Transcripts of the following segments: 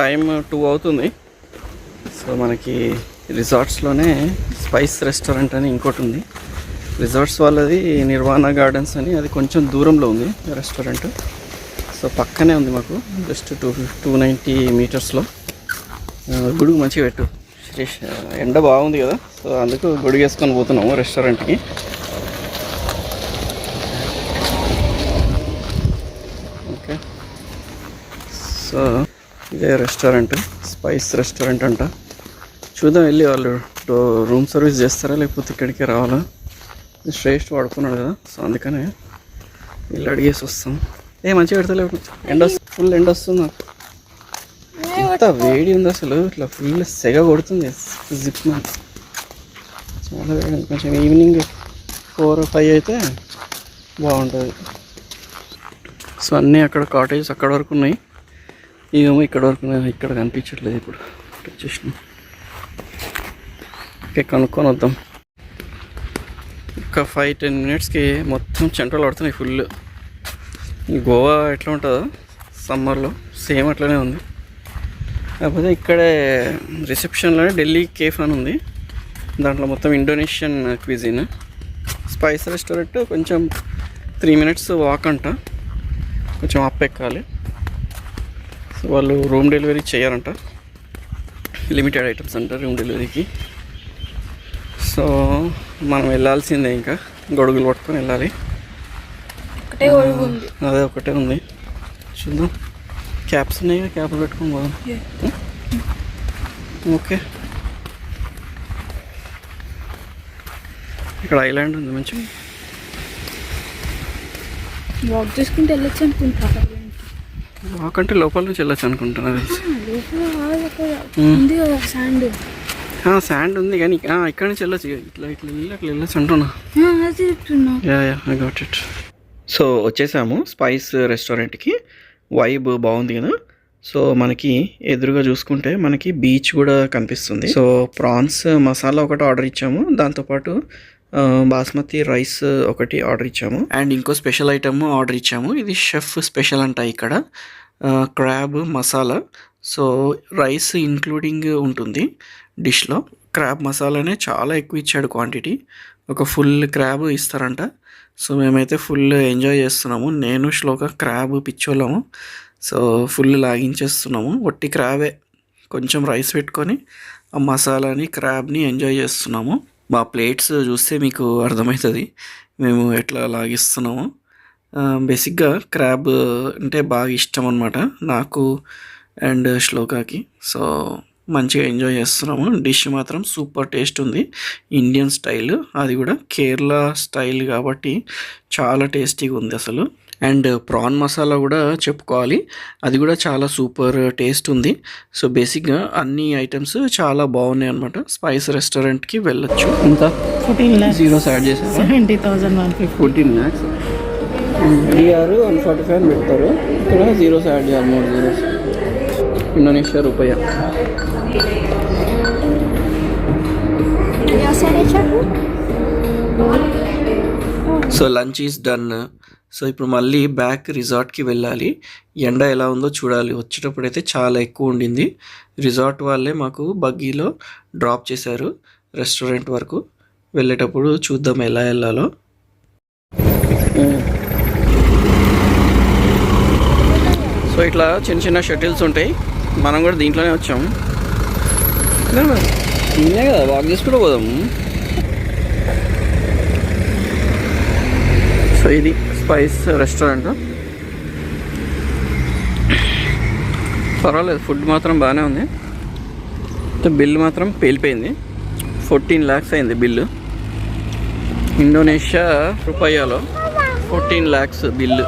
Time 2 అవుతుంది. So మనకి రిసార్ట్స్లోనే spice restaurant అని ఇంకోటి ఉంది. రిసార్ట్స్ వాళ్ళది నిర్వాణ గార్డెన్స్ అని, అది కొంచెం దూరంలో ఉంది రెస్టారెంట్. సో పక్కనే ఉంది మాకు, జస్ట్ 290 మీటర్స్లో. గొడుగు మంచిగా పెట్టు శ్రీష్, ఎండ బాగుంది కదా, సో అందుకు గొడుగు వేసుకొని పోతున్నాము రెస్టారెంట్కి. ఓకే, సో ఇదే రెస్టారెంట్, స్పైస్ రెస్టారెంట్ అంట. చూద్దాం వెళ్ళి వాళ్ళు రూమ్ సర్వీస్ చేస్తారా లేకపోతే ఇక్కడికే రావాలా. శ్రేష్ఠ వాడుకున్నాడు కదా, సో అందుకనే వెళ్ళి అడిగేసి వస్తాం. మంచిగా పెడతలేవు, ఫుల్ ఎండ వస్తుంది నాకు. ఎంత వేడి ఉంది అసలు, ఇట్లా ఫుల్ సెగ కొడుతుంది జిప్ మ్యాన్. చాలా వేడి, కొంచెం ఈవినింగ్ 4 or 5 అయితే బాగుంటుంది. సో అన్నీ అక్కడ కాటేజెస్ అక్కడ వరకు ఉన్నాయి, ఇవేమో ఇక్కడ వరకు ఉన్నాయి. ఇక్కడ కనిపించట్లేదు ఇప్పుడు వచ్చేసినాం. ఓకే, కనుక్కొని వద్దాం. ఒక 5-10 మినిట్స్కి మొత్తం చెంటలు పడుతున్నాయి ఫుల్. గోవా ఎట్లా ఉంటుందో సమ్మర్లో సేమ్ అట్లనే ఉంది. కాకపోతే ఇక్కడే రిసెప్షన్లోనే ఢిల్లీ కేఫ్ అని ఉంది, దాంట్లో మొత్తం ఇండోనేషియన్ క్విజిన్. స్పైస్ రెస్టారెంట్ కొంచెం 3 minutes వాక్ అంట, కొంచెం అప్ ఎక్కాలి. సో వాళ్ళు రూమ్ డెలివరీ చేయాలంట, లిమిటెడ్ ఐటమ్స్ అంట రూమ్ డెలివరీకి. సో మనం వెళ్ళాల్సిందే, ఇంకా గొడుగులు పట్టుకొని వెళ్ళాలి. అదే ఒకటే ఉంది, చూద్దాం. క్యాప్స్ ఉన్నాయి, క్యాప్లు పెట్టుకొని పోదాం. ఓకే, ఇక్కడ ఐలాండ్ ఉంది మంచిగా, వాక్ చేసుకుంటూ వెళ్ళొచ్చు అనుకుంటా. వాక్ అంటే లోపల నుంచి వెళ్ళొచ్చు అనుకుంటున్నా. శాండ్ ఉంది కానీ ఇక్కడ నుంచి వెళ్ళొచ్చు, ఇట్లా ఇట్లా అట్లా వెళ్ళొచ్చు అంటున్నా. I got it. సో వచ్చేసాము స్పైస్ రెస్టారెంట్కి. వైబ్ బాగుంది కదా. సో మనకి ఎదురుగా చూసుకుంటే మనకి బీచ్ కూడా కనిపిస్తుంది. సో ప్రాన్స్ మసాలా ఒకటి ఆర్డర్ ఇచ్చాము, దాంతోపాటు బాస్మతి రైస్ ఒకటి ఆర్డర్ ఇచ్చాము, అండ్ ఇంకో స్పెషల్ ఐటమ్ ఆర్డర్ ఇచ్చాము. ఇది షెఫ్ స్పెషల్ అంట ఇక్కడ, crab masala. So rice including ఉంటుంది డిష్లో. క్రాబ్ మసాలానే చాలా ఎక్కువ ఇచ్చాడు క్వాంటిటీ, ఒక ఫుల్ క్రాబ్ ఇస్తారంట. సో మేమైతే ఫుల్ ఎంజాయ్ చేస్తున్నాము, నేను శ్లోక క్రాబ్ పిచ్చోళ్ళము. సో ఫుల్ లాగించేస్తున్నాము, ఒట్టి క్రాబే, కొంచెం రైస్ పెట్టుకొని ఆ మసాలాని క్రాబ్ని ఎంజాయ్ చేస్తున్నాము. మా ప్లేట్స్ చూస్తే మీకు అర్థమవుతుంది మేము ఎట్లా లాగిస్తున్నాము. బేసిక్గా క్రాబ్ అంటే బాగా ఇష్టం అనమాట నాకు అండ్ శ్లోకాకి. సో మంచిగా ఎంజాయ్ చేస్తున్నాము. డిష్ మాత్రం సూపర్ టేస్ట్ ఉంది, ఇండియన్ స్టైల్, అది కూడా కేరళ స్టైల్ కాబట్టి చాలా టేస్టీగా ఉంది అసలు. అండ్ ప్రాన్ మసాలా కూడా చెప్పుకోవాలి, అది కూడా చాలా సూపర్ టేస్ట్ ఉంది. సో బేసిక్గా అన్ని ఐటమ్స్ చాలా బాగున్నాయి అనమాట. స్పైస్ రెస్టారెంట్కి వెళ్ళొచ్చు. ఎంత 14 lakhs జీరోస్ యాడ్ చేశారు, 70,150. 14 lakhs. అడిగారు 145 పెడతారు, ఇక్కడ జీరోస్ యాడ్ చేయాలి, 3 zeros. ఇండోనేషియా రూపాయ. So lunch is done. So ఇప్పుడు మళ్ళీ బ్యాక్ రిసార్ట్కి వెళ్ళాలి. ఎండ ఎలా ఉందో చూడాలి. వచ్చేటప్పుడు అయితే చాలా ఎక్కువ ఉండింది. రిసార్ట్ వాళ్ళే మాకు బగ్గీలో డ్రాప్ చేశారు రెస్టారెంట్ వరకు. వెళ్ళేటప్పుడు చూద్దాం ఎలా వెళ్ళాలో. సో ఇట్లా చిన్న చిన్న షటిల్స్ ఉంటాయి, మనం కూడా దీంట్లోనే వచ్చాము. ఇన్నే కదా వాక్ చేసుకుంటూ పోదాము. సో ఇది స్పైస్ రెస్టారెంట్, పర్వాలేదు, ఫుడ్ మాత్రం బాగానే ఉంది. బిల్ మాత్రం పేలిపోయింది, 14 lakhs అయింది బిల్లు. ఇండోనేషియా రూపాయలో 14 lakhs బిల్లు.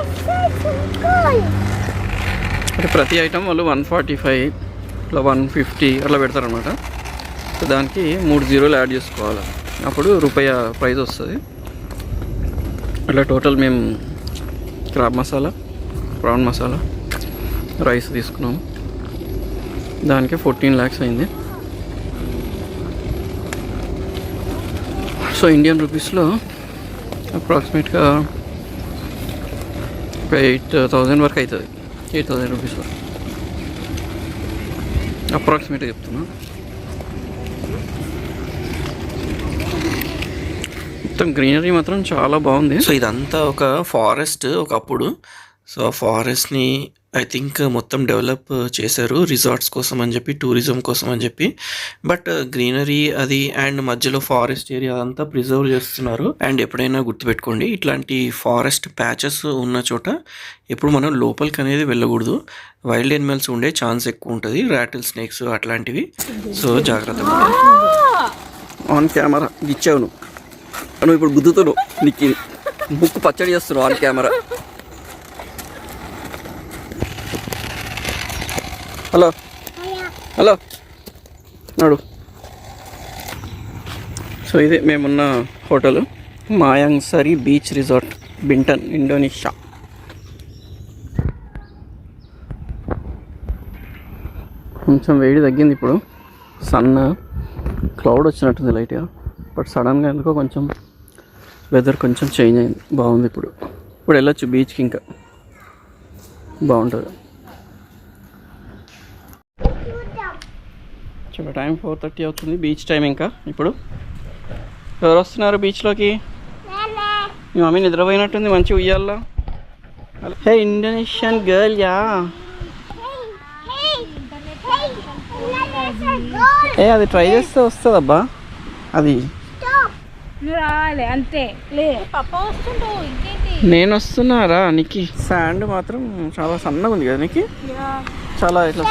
అంటే ప్రతి ఐటమ్ వాళ్ళు 145 ఇట్లా 150 అట్లా పెడతారనమాట. సో దానికి 3 zeros యాడ్ చేసుకోవాలి, అప్పుడు రూపాయ ప్రైస్ వస్తుంది. అట్లా టోటల్ మేము crab masala, prawn masala, rice తీసుకున్నాము, దానికి 14 lakhs అయింది. సో ఇండియన్ రూపీస్లో అప్రాక్సిమేట్గా ఒక 8,000 వరకు అవుతుంది, 8,000 రూపీస్ వరకు. అప్రాక్సిమేట్గా చెప్తున్నా. మొత్తం గ్రీనరీ మాత్రం చాలా బాగుంది. సో ఇదంతా ఒక ఫారెస్ట్ ఒకప్పుడు. సో ఆ ఫారెస్ట్ని ఐ థింక్ మొత్తం డెవలప్ చేశారు రిసార్ట్స్ కోసం అని చెప్పి, టూరిజం కోసం అని చెప్పి. బట్ గ్రీనరీ అది అండ్ మధ్యలో ఫారెస్ట్ ఏరియా అదంతా ప్రిజర్వ్ చేస్తున్నారు. అండ్ ఎప్పుడైనా గుర్తుపెట్టుకోండి, ఇట్లాంటి ఫారెస్ట్ ప్యాచెస్ ఉన్న చోట ఎప్పుడు మనం లోపలికి అనేది వెళ్ళకూడదు. వైల్డ్ ఎనిమల్స్ ఉండే ఛాన్స్ ఎక్కువ ఉంటుంది, రాటిల్ స్నేక్స్ అట్లాంటివి. సో జాగ్రత్తగా ఆన్ కెమెరా ఇచ్చావు నువ్వు ఇప్పుడు గుద్దుతున్నావు, నీకు బుక్ పచ్చడి చేస్తున్నావు ఆన్ కెమెరా. హలో హలో నాడు. సో ఇదే మేమున్న హోటల్, మాయాంగ్సరీ బీచ్ రిసార్ట్, బింటన్, ఇండోనేషియా. కొంచెం వేడి తగ్గింది ఇప్పుడు, సన్న క్లౌడ్ వచ్చినట్టుంది లైట్గా. బట్ సడన్గా ఎందుకో కొంచెం వెదర్ కొంచెం చేంజ్ అయింది, బాగుంది ఇప్పుడు. ఇప్పుడు వెళ్ళొచ్చు బీచ్కి, ఇంకా బాగుంటుంది. చాలా టైం 4:30 అవుతుంది, బీచ్ టైం. ఇంకా ఇప్పుడు ఎవరు వస్తున్నారు బీచ్లోకి? మీ మమ్మీ నిద్రపోయినట్టుంది, మంచి ఉయ్యాల్లో. హే ఇండోనేషియన్ గర్ల్ యా. ఏ అది ట్రై చేస్తే వస్తుందబ్బా, అది రావాలి అంతే. లే పప్ప వస్తుంటావు, ఇంకేంటి? నేను వస్తున్నారా? నీకు శాండ్ మాత్రం చాలా సన్నగా ఉంది కదా, నీకు చాలా ఇట్లా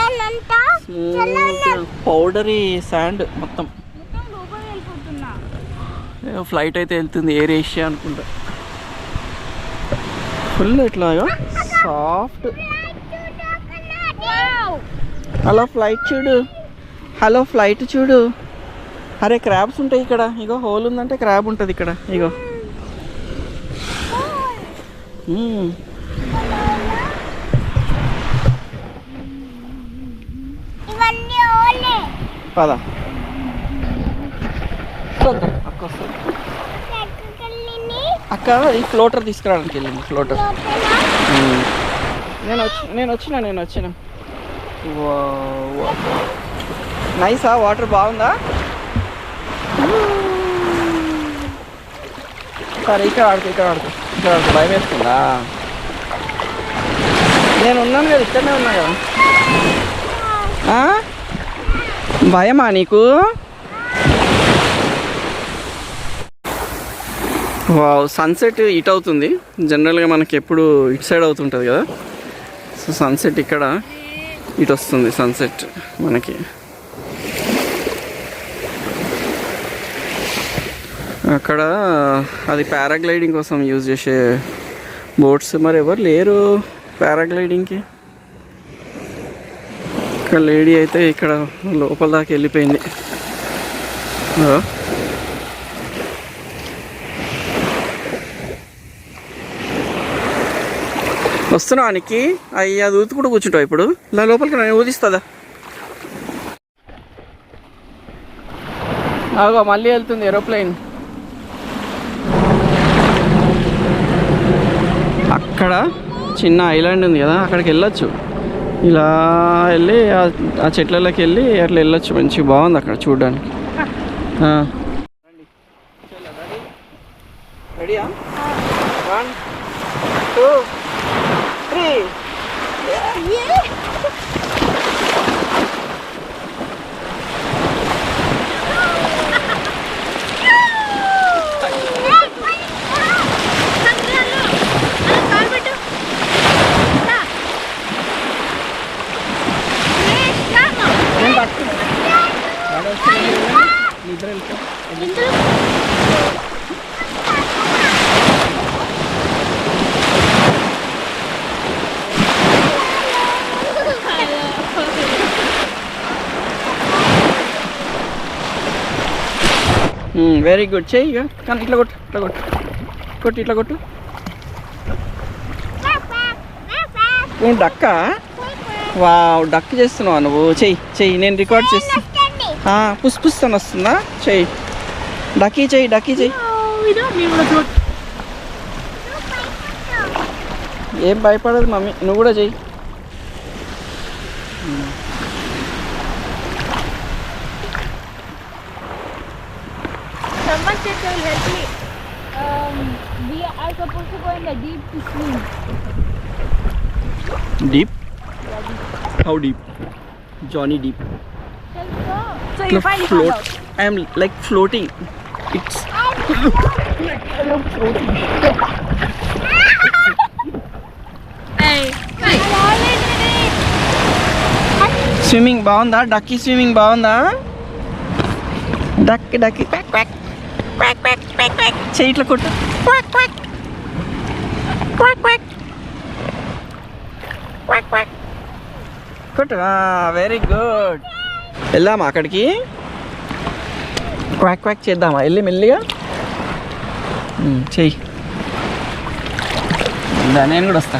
పౌడరీ శాండ్ మొత్తం. ఫ్లైట్ అయితే వెళ్తుంది, ఎయిర్ ఏషియా అనుకుంటా. ఫుల్ ఇట్లా సాఫ్ట్. హలో ఫ్లైట్ చూడు, హలో ఫ్లైట్ చూడు. అరే క్రాబ్స్ ఉంటాయి ఇక్కడ, ఇగో హోల్ ఉందంటే క్రాబ్ ఉంటుంది ఇక్కడ, ఇగో. పదా అక్క ఈ ఫ్లోటర్ తీసుకురావడానికి వెళ్ళింది, ఫ్లోటర్. నేను వచ్చిన నైసా, వాటర్ బాగుందా? సరే ఇక్కడ ఆడుకో భయం వేస్తుందా? నేను ఉన్నాను కదా, ఇక్కడనే ఉన్నా కదా. భయమా నీకు? వావ్, సన్సెట్ ఇటు అవుతుంది. జనరల్గా మనకి ఎప్పుడు ఇటు సైడ్ అవుతుంటుంది కదా. సో సన్సెట్ ఇక్కడ ఇటు వస్తుంది, సన్సెట్ మనకి. అక్కడ అది పారాగ్లైడింగ్ కోసం యూజ్ చేసే బోట్స్. మరి ఎవరు లేరు పారాగ్లైడింగ్కి. ఇక్కడ లేడీ అయితే ఇక్కడ లోపల దాకా వెళ్ళిపోయింది. వస్తున్నావా? నీకు అయ్యి అది ఊతి కూడా కూర్చుంటావు ఇప్పుడు. ఇలా లోపలికి నేను ఊదిస్తుందా? అగో మళ్ళీ వెళ్తుంది ఏరోప్లేన్. అక్కడ చిన్న ఐలాండ్ ఉంది కదా, అక్కడికి వెళ్ళొచ్చు. ఇలా వెళ్ళి ఆ చెట్లలోకి వెళ్ళి అట్లా వెళ్ళొచ్చు, మంచిగా బాగుంది అక్కడ చూడడానికి. రెడీయా? 1 2 3. Very good. చెయ్యి ఇక, కానీ ఇట్లా కొట్టు ఇట్లా కొట్టు. డక్క? వావ్, డక్ చేస్తున్నావా నువ్వు? చెయ్యి నేను రికార్డ్ చేస్తా. పుస్తని వస్తుందా? చెయ్యి, డక్కీ చెయ్యి. ఏం భయపడదు మమ్మీ, నువ్వు కూడా చెయ్యి. they will help me. We are supposed to go in the deep to swim. Deep? How deep? Johnny deep. Let's go. So you finally found out. I am like floating. It's Hey. Swimming బాగుందా? Ducky swimming బాగుందా? Ducky ducky quack quack quack quack quack quack చేయిట్ల కొట్టు quack quack quack quack quack quack కొట్టు. Very good. వెళ్దామా అక్కడికి? Quack quack చేద్దామా? వెళ్ళి మెల్లిగా చెయ్యి. నేను కూడా వస్తా.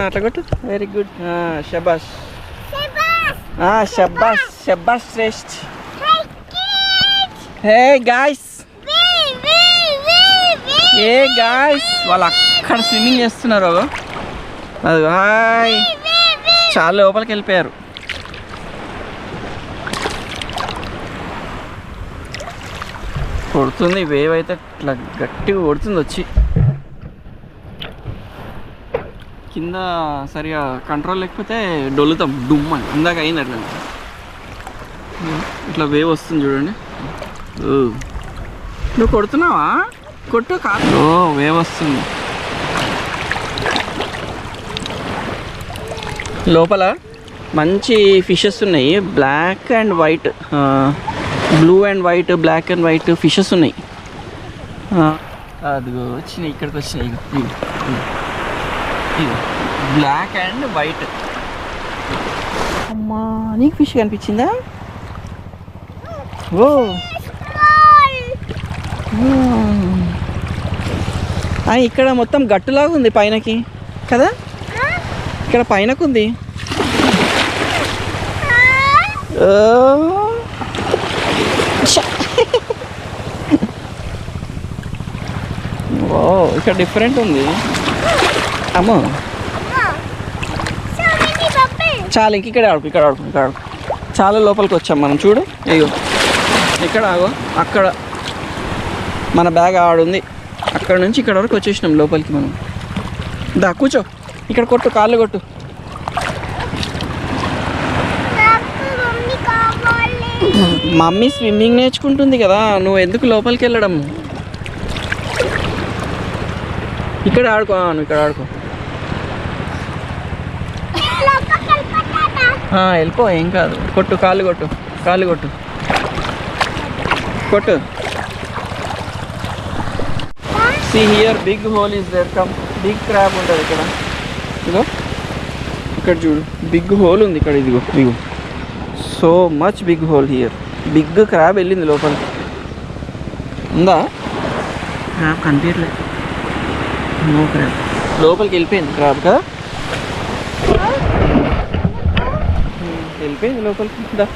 అట్లా కొట్టు. Very good. షబాష్ షబాష్ షబాష్ శ్రేష్ఠ్. హే గాయ్స్, ఏ గాయ్స్, వాళ్ళు అక్కడ స్విమ్మింగ్ చేస్తున్నారు. అది హాయ్, చాలా లోపలికి వెళ్ళిపోయారు. కొడుతుంది వేవ్ అయితే, ఇట్లా గట్టిగా కొడుతుంది వచ్చి. కింద సరిగా కంట్రోల్ లేకపోతే డొల్లుతాం డుమ్ అని. ఇందాక అయింది అట్లా. ఇట్లా వేవ్ వస్తుంది చూడండి. నువ్వు కొడుతున్నావా? కొట్టు కాదు. వేవ్ వస్తుంది. లోపల మంచి ఫిషెస్ ఉన్నాయి. Black and white, blue and white, black and white fishes ఉన్నాయి. అదిగో వచ్చినాయి, ఇక్కడికి వచ్చినాయి. Black and white. అమ్మా, నీకు ఫిష్ కనిపించిందా? ఓ, ఇక్కడ మొత్తం గట్టులాగా ఉంది పైనకి కదా. ఇక్కడ పైనకుంది. ఓ, ఇక్కడ డిఫరెంట్ ఉంది. అమ్మో, చాలా ఇంక ఇక్కడ ఆడుకు, ఇక్కడ ఆడుకు, ఇక్కడ ఆడుకు. చాలా లోపలికి వచ్చాం మనం. చూడు, అయ్యో ఇక్కడ ఆగో, అక్కడ మన బ్యాగ్ ఆడుంది. అక్కడ నుంచి ఇక్కడ వరకు వచ్చేసినాం లోపలికి మనం. దా కూర్చో, ఇక్కడ కొట్టు, కాళ్ళు కొట్టు. మమ్మీ స్విమ్మింగ్ నేర్చుకుంటుంది కదా, నువ్వు ఎందుకు లోపలికి వెళ్ళడం? ఇక్కడ ఆడుకో, నువ్వు ఇక్కడ ఆడుకో. వెళ్ళిపో, ఏం కాదు. కొట్టు, కాళ్ళు కొట్టు, కాళ్ళు కొట్టు, కొట్టు. See here, big hole is there. Come, big crab ఉంటుంది ఇక్కడ. ఇదిగో ఇక్కడ చూడు, బిగ్ హోల్ ఉంది ఇక్కడ. ఇదిగో ఇదిగో, so much big hole here. Big crab వెళ్ళింది లోపలికి. ఉందా క్రాబ్? కనిపించలేదు. No crab. లోపలికి వెళ్ళిపోయింది క్రాబ్ కదా. వెళ్ళిపోయింది లోపలికి. దా,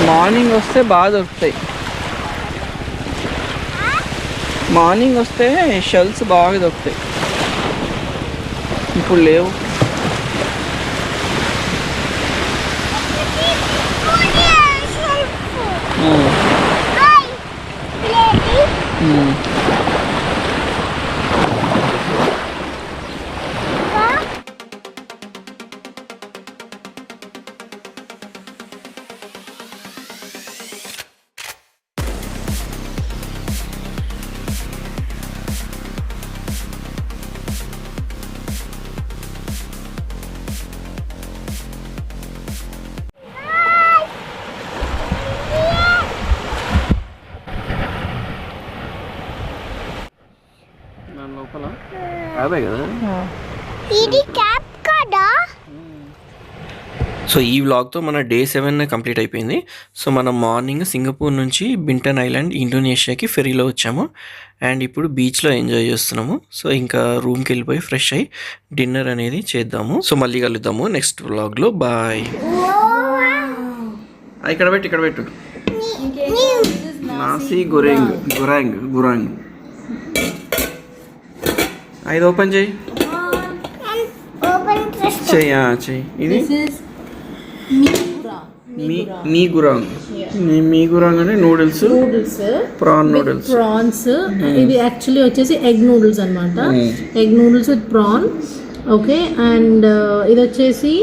మార్నింగ్ వస్తే బాగా దొరుకుతాయి. మార్నింగ్ వస్తే షెల్స్ బాగా దొరుకుతాయి. ఇప్పుడు లేవు. లోపల క్యాబే కదా. ఇది క్యాబ్ కదా. సో ఈ వ్లాగ్తో మన డే 7 కంప్లీట్ అయిపోయింది. సో మనం మార్నింగ్ సింగపూర్ నుంచి బింటన్ ఐలాండ్ ఇండోనేషియాకి ఫెరీలో వచ్చాము. అండ్ ఇప్పుడు బీచ్లో ఎంజాయ్ చేస్తున్నాము. సో ఇంకా రూమ్కి వెళ్ళిపోయి ఫ్రెష్ అయ్యి డిన్నర్ అనేది చేద్దాము. సో మళ్ళీ కలుద్దాము నెక్స్ట్ వ్లాగ్లో. బాయ్. ఇక్కడ పెట్టు, ఇక్కడ పెట్టు. నాసి గురాంగ్ గురాంగ్ గురాంగ్. అది ఓపెన్ చేయి. ఓపెన్ చెయ్యి ఇది This is మీ గురాంగ్ మీ గురాంగ్ అంటే noodles noodles. Prawn noodles prawns ఇది యాక్చువల్లీ వచ్చేసి ఎగ్ నూడిల్స్ అనమాట. Egg noodles with prawn. Okay, and ఇది వచ్చేసి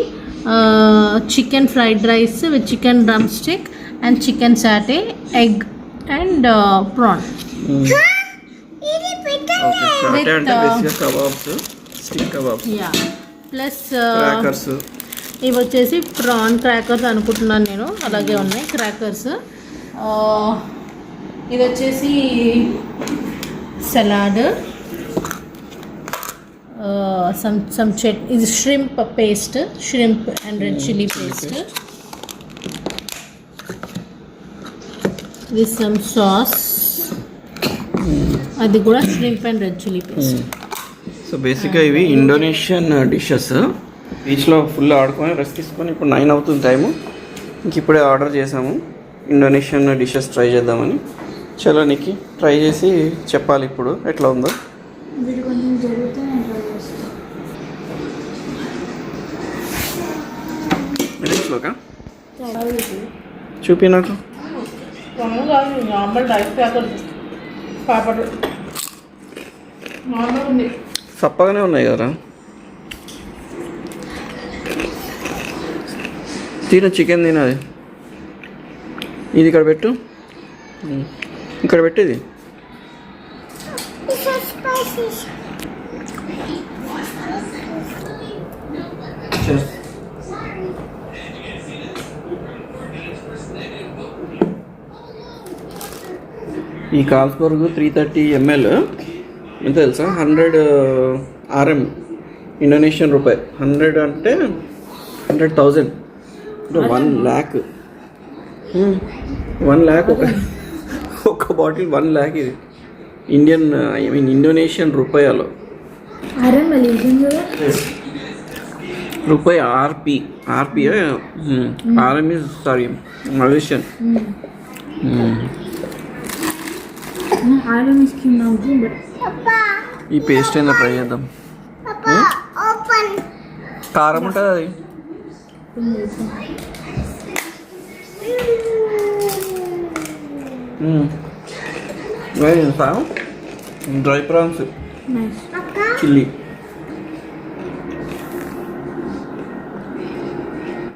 chicken fried rice with chicken drumstick and chicken satay, egg and prawn. అంటే బేసిక్గా kebabs, stick kebabs, yeah plus crackers. ఇవి వచ్చేసి PRAN crackers అనుకుంటున్నాను నేను, అలాగే ఉన్నాయి క్రాకర్స్. ఇది వచ్చేసి సలాడ్, సమ్ ఇది shrimp paste, shrimp and red chilli paste. ఇది సమ్ సాస్, అది కూడా shrimp and red chilli paste. So బేసిక్గా ఇవి ఇండోనేషియన్ డిషెస్. బీచ్లో ఫుల్ ఆడుకొని రెస్ట్ తీసుకొని ఇప్పుడు 9 అవుతుంది టైము. ఇంక ఇప్పుడే ఆర్డర్ చేసాము ఇండోనేషియన్ డిషెస్ ట్రై చేద్దామని. చలో నీకు ట్రై చేసి చెప్పాలి ఇప్పుడు ఎట్లా ఉందో. మినిట్స్లోకా చూపి నాకు. నార్మల్ రైస్ క్రాకర్స్ పాపడు నార్మల్ ఉంది. సప్పగానే ఉన్నాయి కదా. చికెన్ తినది. ఇది ఇక్కడ పెట్టు, ఇక్కడ పెట్టేది. ఈ కాల్స్బర్గ్ 330 ml ఎంత తెలుసా? 100 RM ఇండోనేషియన్ రూపాయి. 100 అంటే 100,000 అంటే 1 lakh. 1 lakh ఒక బాటిల్ 1 lakh. ఇది ఇండియన్ ఇండోనేషియన్ రూపాయలో. రూపాయి ఆర్పి. RM is sorry Malaysian. ఈ పేస్ట్ అయినా ట్రై చేద్దాం. కారం ఉంటుంది అది. Dry prawns chilli.